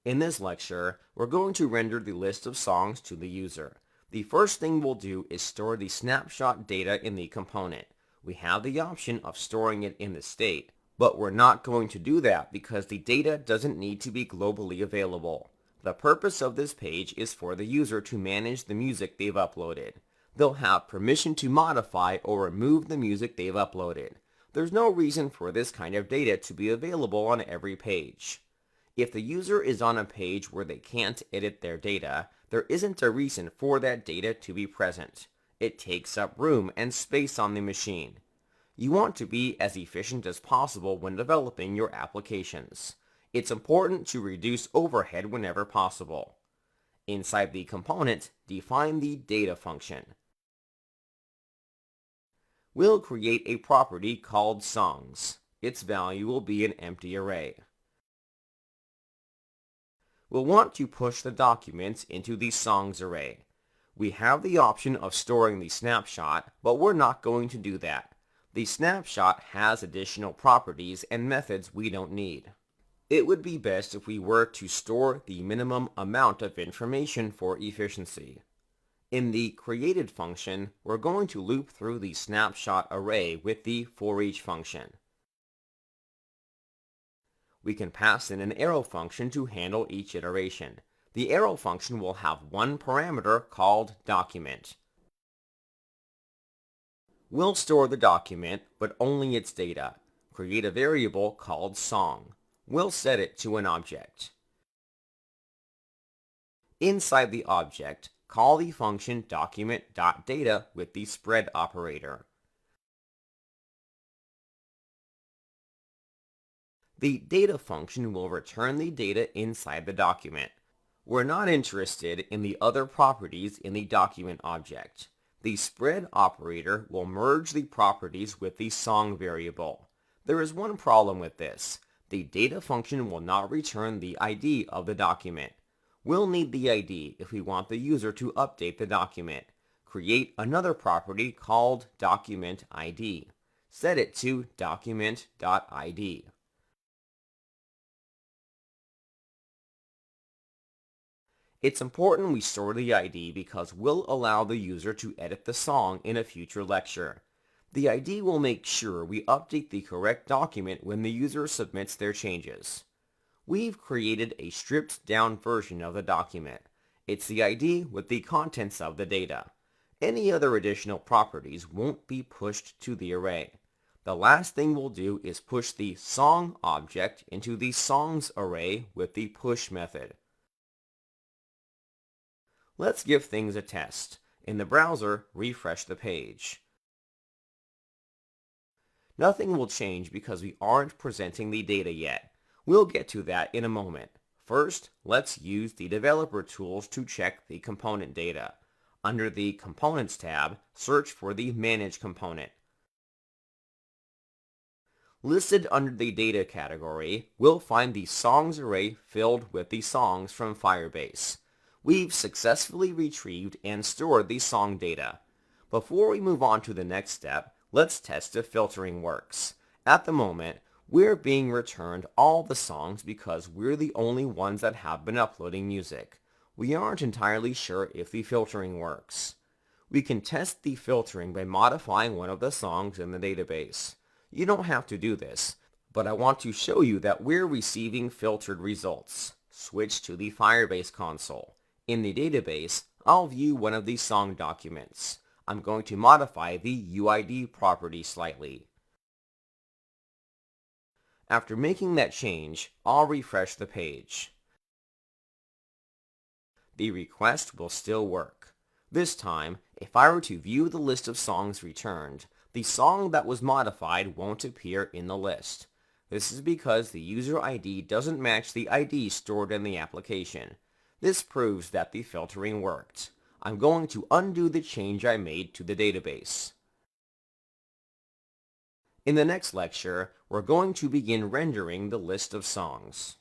In this lecture, we're going to render the list of songs to the user. The first thing we'll do is store the snapshot data in the component. We have the option of storing it in the state, but we're not going to do that because the data doesn't need to be globally available. The purpose of this page is for the user to manage the music they've uploaded. They'll have permission to modify or remove the music they've uploaded. There's no reason for this kind of data to be available on every page. If the user is on a page where they can't edit their data, there isn't a reason for that data to be present. It takes up room and space on the machine. You want to be as efficient as possible when developing your applications. It's important to reduce overhead whenever possible. Inside the component, define the data function. We'll create a property called songs. Its value will be an empty array. We'll want to push the documents into the songs array. We have the option of storing the snapshot, but we're not going to do that. The snapshot has additional properties and methods we don't need. It would be best if we were to store the minimum amount of information for efficiency. In the created function, we're going to loop through the snapshot array with the forEach function. We can pass in an arrow function to handle each iteration. The arrow function will have one parameter called document. We'll store the document, but only its data. Create a variable called song. We'll set it to an object. Inside the object, call the function document.data with the spread operator. The data function will return the data inside the document. We're not interested in the other properties in the document object. The spread operator will merge the properties with the song variable. There is one problem with this. The data function will not return the ID of the document. We'll need the ID if we want the user to update the document. Create another property called documentID. Set it to document.id. It's important we store the ID because we'll allow the user to edit the song in a future lecture. The ID will make sure we update the correct document when the user submits their changes. We've created a stripped down version of the document. It's the ID with the contents of the data. Any other additional properties won't be pushed to the array. The last thing we'll do is push the song object into the songs array with the push method. Let's give things a test. In the browser, refresh the page. Nothing will change because we aren't presenting the data yet. We'll get to that in a moment. First, let's use the developer tools to check the component data. Under the Components tab, search for the Manage component. Listed under the Data category, we'll find the Songs array filled with the songs from Firebase. We've successfully retrieved and stored the song data. Before we move on to the next step, let's test if filtering works. At the moment, we're being returned all the songs because we're the only ones that have been uploading music. We aren't entirely sure if the filtering works. We can test the filtering by modifying one of the songs in the database. You don't have to do this, but I want to show you that we're receiving filtered results. Switch to the Firebase console. In the database, I'll view one of these song documents. I'm going to modify the UID property slightly. After making that change, I'll refresh the page. The request will still work. This time, if I were to view the list of songs returned, the song that was modified won't appear in the list. This is because the user ID doesn't match the ID stored in the application. This proves that the filtering worked. I'm going to undo the change I made to the database. In the next lecture, we're going to begin rendering the list of songs.